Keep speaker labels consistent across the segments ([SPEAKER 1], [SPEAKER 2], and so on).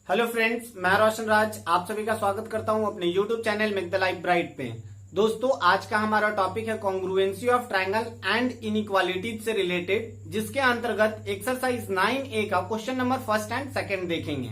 [SPEAKER 1] Hello friends, मैं रोशन राज आप सभी का स्वागत करता हूं अपने YouTube channel make the life bright पे। दोस्तों, आज का हमारा टॉपिक है congruency of triangle and inequalities से रिलेटेड, जिसके अंतर्गत एक्सरसाइज 9A का question number first and second देखेंगे।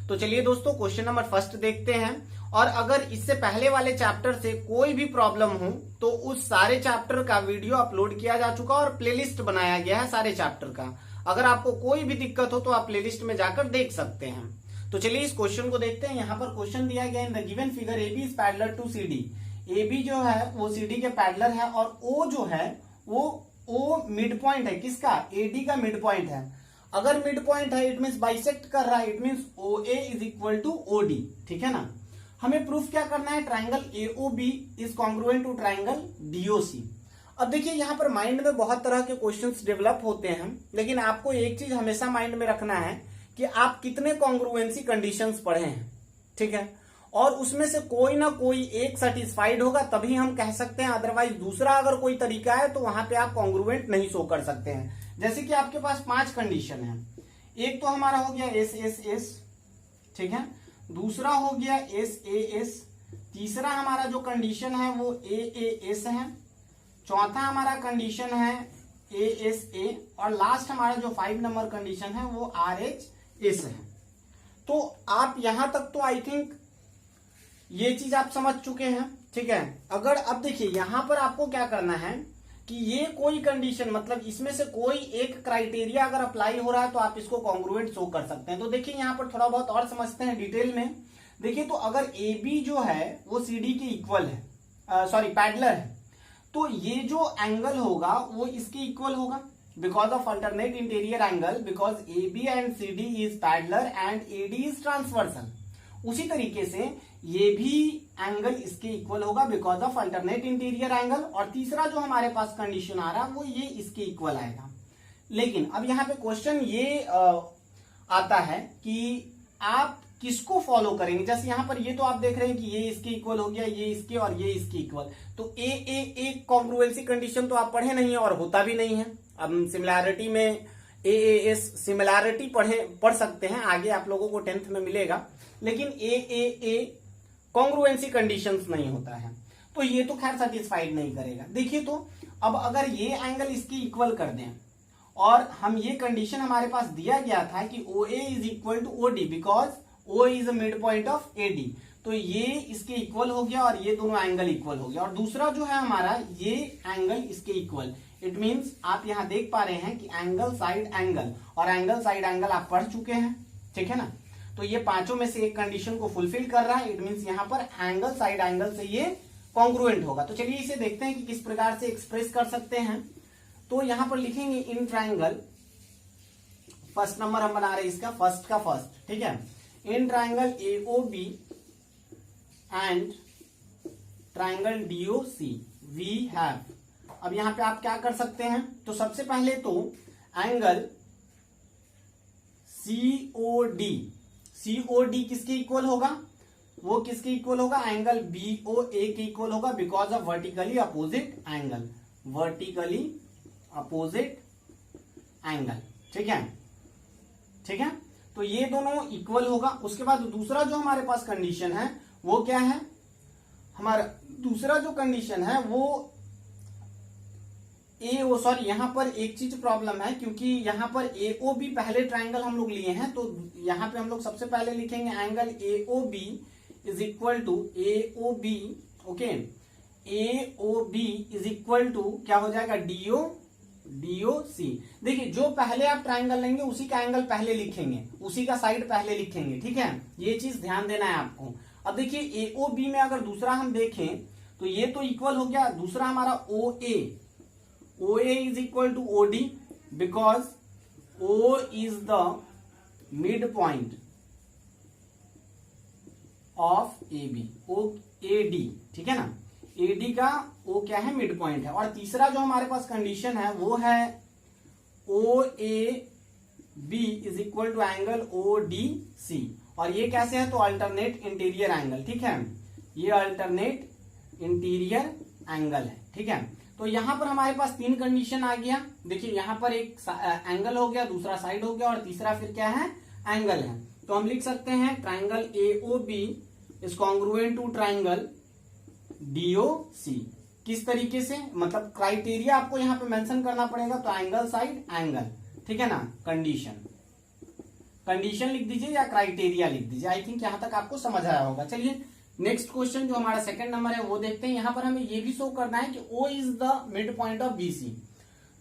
[SPEAKER 1] तो चलिए दोस्तों, क्वेश्चन नंबर फर्स्ट देखते हैं। और अगर इससे पहले वाले चैप्टर से कोई भी प्रॉब्लम हो तो उस सारे चैप्टर का वीडियो अपलोड किया जा चुका और प्लेलिस्ट बनाया गया है सारे चैप्टर का। अगर आपको कोई भी दिक्कत हो तो आप प्लेलिस्ट में जाकर देख सकते हैं। तो चलिए इस क्वेश्चन को देखते हैं। यहाँ पर क्वेश्चन दिया गया in the given figure A B is parallel to C D. A B जो है वो सी डी के पैरेलल है और ओ जो है वो ओ मिड पॉइंट है किसका, ए डी का मिड पॉइंट है। अगर मिड पॉइंट है इट मीन्स बाइसेक्ट कर रहा है, it means O A is equal to O D. ठीक है ना। हमें प्रूफ क्या करना है, triangle A O B is congruent to triangle D O C. अब देखिए यहाँ पर माइंड में बहुत तरह के क्वेश्चंस डेवलप होते हैं, लेकिन आपको एक चीज हमेशा माइंड में रखना है कि आप कितने कॉन्ग्रुएंसी कंडीशंस पढ़े हैं। ठीक है, और उसमें से कोई ना कोई एक सेटिस्फाइड होगा तभी हम कह सकते हैं, अदरवाइज दूसरा अगर कोई तरीका है तो वहां पे आप कॉन्ग्रुएंट नहीं शो कर सकते हैं। जैसे कि आपके पास 5 कंडीशन है। एक तो हमारा हो गया एस एस एस, ठीक है, दूसरा हो गया एस ए एस, तीसरा हमारा जो कंडीशन है वो ए एस है, चौथा हमारा कंडीशन है ए एस ए, और लास्ट हमारा जो 5 नंबर कंडीशन है वो आर एच एस है। तो आप यहां तक तो आई थिंक ये चीज आप समझ चुके हैं। ठीक है, अगर अब देखिए यहां पर आपको क्या करना है कि ये कोई कंडीशन मतलब इसमें से कोई एक क्राइटेरिया अगर अप्लाई हो रहा है तो आप इसको कॉन्ग्रुएंट शो कर सकते हैं। तो देखिए यहां पर थोड़ा बहुत और समझते हैं डिटेल में। देखिए तो अगर ए बी जो है वो सी डी के इक्वल है, सॉरी पैरेलल है, तो ये जो एंगल होगा वो इसके इक्वल होगा because of alternate interior angle, because AB and CD is parallel and AD is transversal। उसी तरीके से ये भी एंगल इसके इक्वल होगा because of alternate interior angle, और तीसरा जो हमारे पास कंडीशन आ रहा है वो ये इसके इक्वल आएगा। लेकिन अब यहाँ पे क्वेश्चन ये आता है कि आप किसको फॉलो करेंगे। जैसे यहाँ पर ये तो आप देख रहे हैं कि ये इसके इक्वल हो गया, ये इसके और ये इसके इक्वल, तो ए कॉन्ग्रुएंसी कंडीशन तो आप पढ़े नहीं है और होता भी नहीं है। अब सिमिलैरिटी में ए एस सिमिलैरिटी पढ़ सकते हैं, आगे आप लोगों को 10th में मिलेगा, लेकिन ए कॉन्ग्रुएंसी कंडीशंस नहीं होता है, तो ये तो खैर सेटिस्फाइड नहीं करेगा। देखिए तो अब अगर ये एंगल इसके इक्वल कर दें और हम ये कंडीशन हमारे पास दिया गया था कि O A is equal to O D because O is a mid point of A D, तो ये इसके इक्वल हो गया और ये दोनों एंगल इक्वल हो गया। और दूसरा जो है हमारा ये एंगल इसके इक्वल, इट मीन्स आप यहां देख पा रहे हैं कि एंगल साइड एंगल और एंगल साइड एंगल आप पढ़ चुके हैं। ठीक है ना, तो ये पांचों में से एक कंडीशन को फुलफिल कर रहा है, इट मीन्स यहां पर एंगल साइड एंगल से ये कॉन्ग्रुएंट होगा। तो चलिए इसे देखते हैं कि किस प्रकार से एक्सप्रेस कर सकते हैं। तो यहां पर लिखेंगे इन ट्राइंगल, फर्स्ट नंबर हम बना रहे हैं इसका, फर्स्ट का फर्स्ट। ठीक है, in triangle AOB and triangle DOC we have. अब यहां पे आप क्या कर सकते हैं, तो सबसे पहले तो एंगल COD किसके इक्वल होगा, वो किसके इक्वल होगा, एंगल BOA के इक्वल होगा because of vertically opposite angle, vertically opposite angle. ठीक है, ठीक है, तो ये दोनों इक्वल होगा। उसके बाद दूसरा जो हमारे पास कंडीशन है वो क्या है, हमारा दूसरा जो कंडीशन है वो सॉरी यहां पर एक चीज प्रॉब्लम है, क्योंकि यहां पर AOB पहले ट्राइंगल हम लोग लिए हैं, तो यहां पे हम लोग सबसे पहले लिखेंगे angle AOB is equal to AOB, okay, AOB is equal to क्या हो जाएगा, DOC। देखिए जो पहले आप ट्राइंगल लेंगे उसी का एंगल पहले लिखेंगे, उसी का साइड पहले लिखेंगे। ठीक है, ये चीज ध्यान देना है आपको। अब देखिए AOB में अगर दूसरा हम देखें तो ये तो इक्वल हो गया, दूसरा हमारा OA is equal to OD because O is the mid point of AB, OAD। ठीक है ना, AD का O क्या है, मिड पॉइंट है। और तीसरा जो हमारे पास कंडीशन है वो है OAB is equal to angle ODC, और ये कैसे है, तो अल्टरनेट इंटीरियर एंगल। ठीक है, ये अल्टरनेट इंटीरियर एंगल है। ठीक है, तो यहां पर हमारे पास 3 कंडीशन आ गया। देखिए यहां पर एक एंगल हो गया, दूसरा साइड हो गया और तीसरा फिर क्या है, एंगल है। तो हम लिख सकते हैं triangle AOB is congruent to triangle DOC. किस तरीके से, मतलब क्राइटेरिया आपको यहां पे मेंशन करना पड़ेगा, तो एंगल साइड एंगल, ठीक है ना। कंडीशन लिख दीजिए या क्राइटेरिया लिख दीजिए। आई थिंक यहां तक आपको समझ आया होगा। चलिए नेक्स्ट क्वेश्चन जो हमारा सेकंड नंबर है वो देखते हैं। यहां पर हमें ये भी शो करना है कि O is the mid point of BC।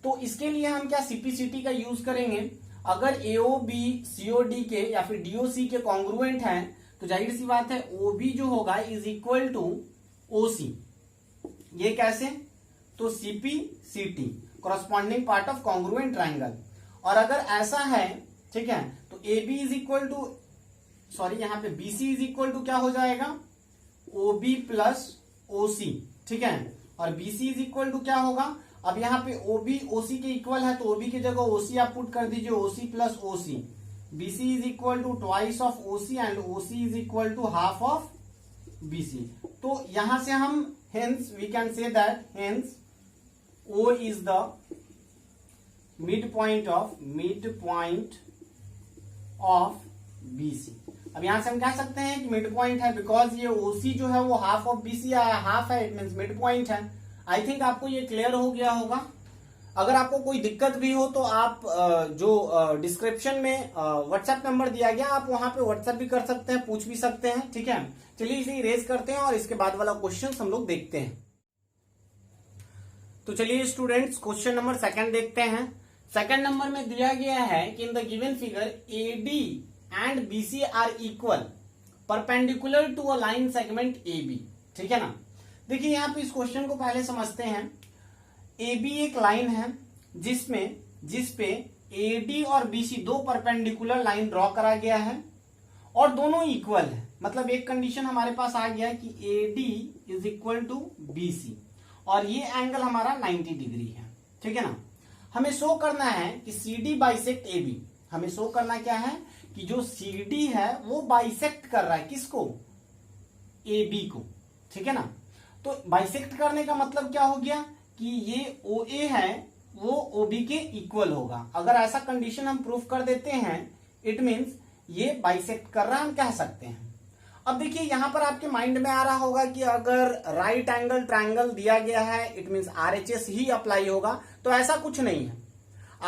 [SPEAKER 1] तो इसके लिए हम क्या CPCT का यूज करेंगे। अगर AOB COD के या फिर DOC के कॉन्ग्रुएंट हैं तो जाहिर सी बात है OB जो होगा इज इक्वल टू OC। ये कैसे, तो CPCT corresponding part of congruent triangle. और अगर ऐसा है, ठीक है, तो AB इज इक्वल टू यहाँ पे BC इज इक्वल टू क्या हो जाएगा, OB प्लस OC, ठीक है। और BC इज इक्वल टू क्या होगा, अब यहाँ पे OB OC के इक्वल है तो OB की जगह OC आप पुट कर दीजिए, OC plus OC। BC is equal to twice of OC and OC is equal to half of BC। तो यहां से हम hence we can say that hence O is the mid point of BC। अब यहां से हम कह सकते हैं कि मिड पॉइंट है, बिकॉज ये OC जो है वो हाफ ऑफ BC आया, हाफ है, इट मीन्स मिड पॉइंट है। आई थिंक आपको ये क्लियर हो गया होगा। अगर आपको कोई दिक्कत भी हो तो आप जो डिस्क्रिप्शन में व्हाट्सएप नंबर दिया गया आप वहां पे व्हाट्सएप भी कर सकते हैं, पूछ भी सकते हैं, ठीक है। चलिए इसे इरेज करते हैं और इसके बाद वाला क्वेश्चन हम लोग देखते हैं। तो चलिए स्टूडेंट्स क्वेश्चन नंबर सेकंड देखते हैं। सेकंड नंबर में दिया गया है कि in the given figure AD and BC are equal perpendicular to a line segment AB, ठीक है ना। देखिए यहां पे इस क्वेश्चन को पहले समझते हैं। AB एक लाइन है जिसपे AD और BC दो परपेंडिकुलर लाइन ड्रॉ करा गया है और दोनों इक्वल है। मतलब एक कंडीशन हमारे पास आ गया कि AD is equal to BC और ये एंगल हमारा 90 डिग्री है, ठीक है ना। हमें शो करना है कि CD बाइसेक्ट AB। हमें शो करना क्या है कि जो CD है वो बाइसेक्ट कर रहा है किसको, AB को, ठीक है ना। तो बाइसेक्ट करने का मतलब क्या हो गया कि ये OA है वो OB के इक्वल होगा। अगर ऐसा कंडीशन हम प्रूफ कर देते हैं इट मींस ये बाइसेक्ट कर रहा है, हम कह सकते हैं। अब देखिए यहां पर आपके माइंड में आ रहा होगा कि अगर राइट एंगल ट्राइंगल दिया गया है it means RHS he apply होगा, तो ऐसा कुछ नहीं है।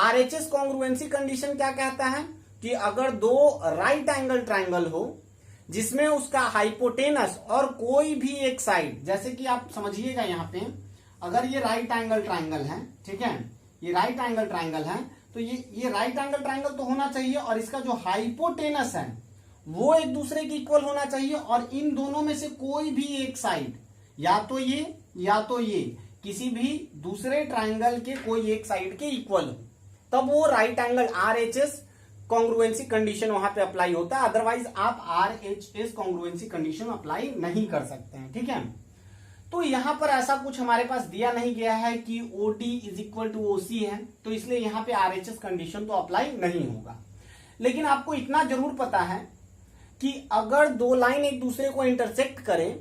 [SPEAKER 1] RHS कॉन्ग्रुएंसी कंडीशन क्या कहता है कि अगर दो राइट एंगल ट्राइंगल हो जिसमें उसका हाइपोटेनस और कोई भी एक साइड, जैसे कि आप समझिएगा यहां पे अगर ये राइट एंगल ट्राइंगल है, ठीक है, ये राइट एंगल ट्राइंगल है तो ये राइट एंगल ट्राइंगल तो होना चाहिए और इसका जो हाइपोटेनस है वो एक दूसरे के इक्वल होना चाहिए और इन दोनों में से कोई भी एक साइड या तो ये किसी भी दूसरे ट्राइंगल के कोई एक साइड के इक्वल हो, तब वो right angle RHS congruency condition वहां पे अप्लाई होता है। अदरवाइज आप RHS कॉन्ग्रुएंसी कंडीशन अप्लाई नहीं कर सकते हैं, ठीक है। तो यहां पर ऐसा कुछ हमारे पास दिया नहीं गया है कि OD is equal to OC है, तो इसलिए यहां पे RHS कंडीशन तो अप्लाई नहीं होगा। लेकिन आपको इतना जरूर पता है कि अगर दो लाइन एक दूसरे को इंटरसेक्ट करें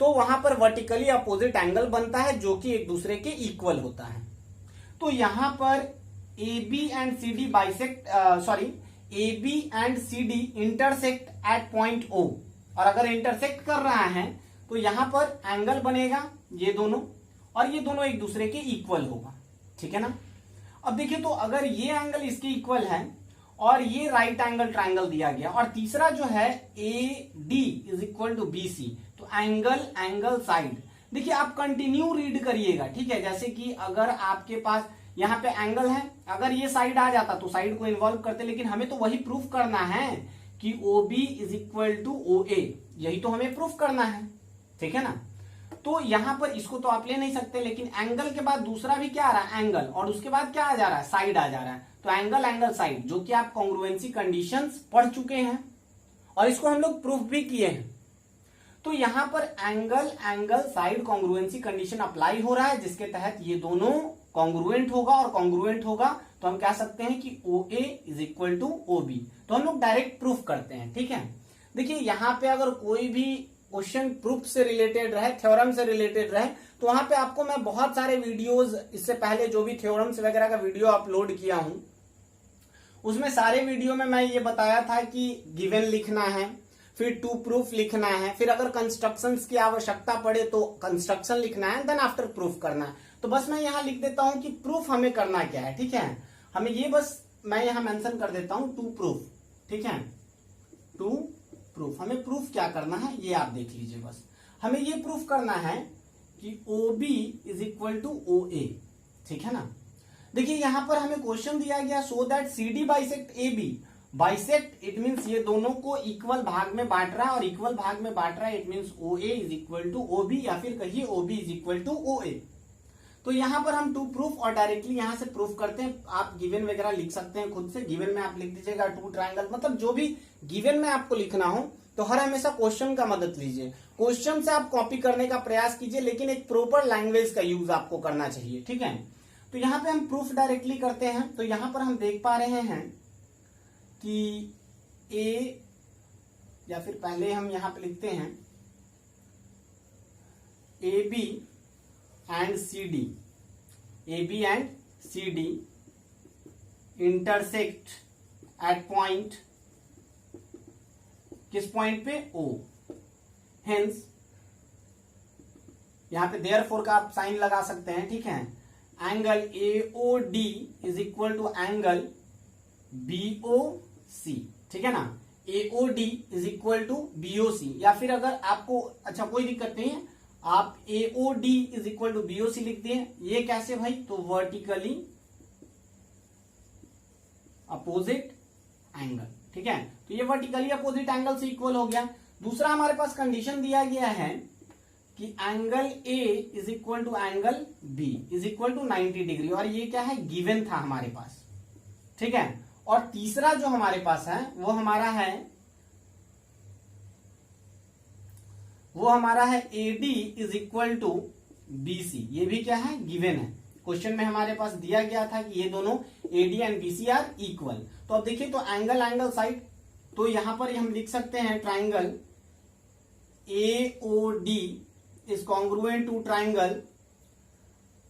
[SPEAKER 1] तो वहां पर वर्टिकली अपोजिट एंगल बनता है जो कि एक दूसरे के इक्वल होता है। तो यहां पर AB and CD bisect AB and CD intersect at point O, और अगर इंटरसेक्ट कर रहा है तो यहां पर एंगल बनेगा ये दोनों और ये दोनों एक दूसरे के इक्वल होगा, ठीक है ना। अब देखिए तो अगर ये एंगल इसके इक्वल है और ये राइट एंगल ट्राइंगल दिया गया और तीसरा जो है AD is equal to BC, तो एंगल साइड। देखिए आप कंटिन्यू रीड करिएगा, ठीक है। जैसे कि अगर आपके पास यहाँ पे एंगल है, अगर ये साइड आ जाता तो साइड को इन्वॉल्व करते, लेकिन हमें तो वही प्रूफ करना है कि OB is equal to OA, यही तो हमें प्रूफ करना है, ठीक है ना। तो यहां पर इसको तो आप ले नहीं सकते, लेकिन एंगल के बाद दूसरा भी क्या आ रहा है, एंगल, और उसके बाद क्या आ जा रहा है, साइड आ जा रहा है। तो एंगल साइड, जो कि आप कॉन्ग्रुएंसी कंडीशंस पढ़ चुके हैं और इसको हम लोग प्रूफ भी किए हैं। तो यहां पर angle side congruency condition apply हो रहा है जिसके तहत ये दोनों कॉन्ग्रुएंट होगा, और कॉन्ग्रुएंट होगा तो हम कह सकते हैं कि OA is equal to OB। तो हम लोग डायरेक्ट प्रूफ करते हैं, ठीक है। देखिए यहां पे अगर कोई भी क्वेश्चन प्रूफ से रिलेटेड रहे, थ्योरम से रिलेटेड रहे, तो वहां पे आपको मैं बहुत सारे वीडियोस इससे पहले जो भी थ्योरम्स वगैरह का वीडियो अपलोड किया हूं उसमें सारे वीडियो में मैं ये बताया था कि गिवन लिखना है, फिर टू प्रूफ लिखना है, फिर अगर कंस्ट्रक्शंस की आवश्यकता पड़े तो कंस्ट्रक्शन लिखना है, देन आफ्टर प्रूफ करना है। तो बस मैं यहाँ लिख देता हूं कि प्रूफ हमें करना क्या है, ठीक है। हमें ये बस मैं यहाँ मेंशन कर देता हूं टू प्रूफ, ठीक है। टू प्रूफ, हमें प्रूफ क्या करना है ये आप देख लीजिए। बस हमें ये प्रूफ करना है कि OB is equal to OA, ठीक है ना। देखिए यहां पर हमें क्वेश्चन दिया गया so that CD bisect AB। Bisect it means ये दोनों को इक्वल भाग में बांट रहा है, और इक्वल भाग में बांट रहा है it means OA is equal to OB, या फिर कहिए OB is equal to OA। तो यहां पर हम टू प्रूफ और डायरेक्टली यहां से प्रूफ करते हैं। आप गिवन वगैरह लिख सकते हैं खुद से, गिवन में आप लिख दीजिएगा टू ट्रायंगल, मतलब जो भी गिवन में आपको लिखना हो तो हर हमेशा क्वेश्चन का मदद लीजिए, क्वेश्चन से आप कॉपी करने का प्रयास कीजिए, लेकिन एक प्रॉपर लैंग्वेज का यूज आपको करना चाहिए, ठीक है। तो यहाँ पे हम प्रूफ डायरेक्टली करते हैं। तो यहाँ पर हम देख पा रहे हैं कि A, या फिर पहले हम यहां पे लिखते हैं AB and CD, AB and CD intersect at point, किस पॉइंट पे? O। हेंस यहां पे देयरफॉर का आप साइन लगा सकते हैं, ठीक है। Angle AOD is equal to angle BOC, ठीक है ना। AOD is equal to BOC, या फिर अगर आपको अच्छा कोई दिक्कत नहीं है, आप AOD is equal to BOC लिख दिए। ये कैसे भाई? तो वर्टिकली अपोजिट एंगल, ठीक है। तो ये वर्टिकली अपोजिट एंगल से इक्वल हो गया। दूसरा हमारे पास कंडीशन दिया गया है कि angle A is equal to angle B is equal to 90 degree, और ये क्या है? गिवन था हमारे पास, ठीक है। और तीसरा जो हमारे पास है वो हमारा है AD is equal to BC। ये भी क्या है? गिवन है। क्वेश्चन में हमारे पास दिया गया था कि ये दोनों AD and BC are equal. तो अब देखिए, तो एंगल साइड, तो यहां पर हम लिख सकते हैं triangle AOD is congruent to triangle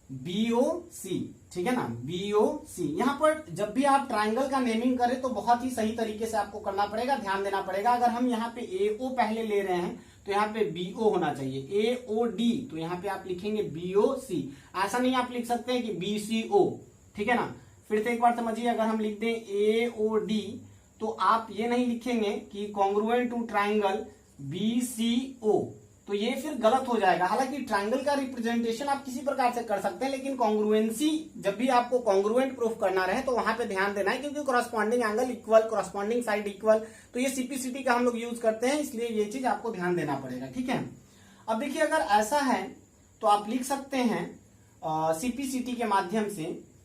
[SPEAKER 1] BOC, ठीक है ना। BOC, यहां पर जब भी आप ट्राइंगल का नेमिंग करें तो बहुत ही सही तरीके से आपको करना पड़ेगा, ध्यान देना पड़ेगा। अगर हम यहाँ पे AO पहले ले रहे हैं तो यहाँ पे BO होना चाहिए। AOD, तो यहाँ पे आप लिखेंगे BOC, ऐसा नहीं आप लिख सकते हैं कि BCO, ठीक है ना। फिर से एक बार समझिए, अगर हम लिख दें AOD तो आप ये नहीं लिखेंगे कि कॉन्ग्रुएंट टू ट्राइंगल BCO, तो ये फिर गलत हो जाएगा। हालांकि ट्राइंगल का रिप्रेजेंटेशन आप किसी प्रकार से कर सकते हैं, लेकिन कॉन्ग्रुएंसी जब भी आपको कॉन्ग्रुएंट प्रूफ करना रहे तो वहां पे ध्यान देना है, क्योंकि corresponding angle equal, corresponding side equal, तो ये CPCT का हम लोग यूज करते हैं, इसलिए ये चीज आपको ध्यान देना पड़ेगा, ठीक है। अब देखिए, अगर ऐसा है तो आप लिख सकते हैं CPCT के माध्यम से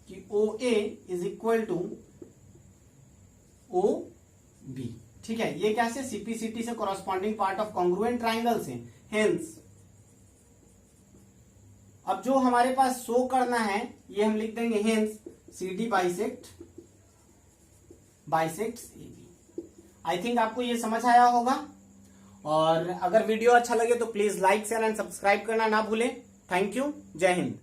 [SPEAKER 1] कि OA is equal to OB, ठीक है। ये कैसे? CPCT से corresponding part of congruent triangle से। हेंस अब जो हमारे पास शो करना है ये हम लिख देंगे, hence CD bisect AB। I think आपको ये समझ आया होगा, और अगर वीडियो अच्छा लगे तो please like, share and subscribe करना ना भूलें। थैंक यू, जय हिंद।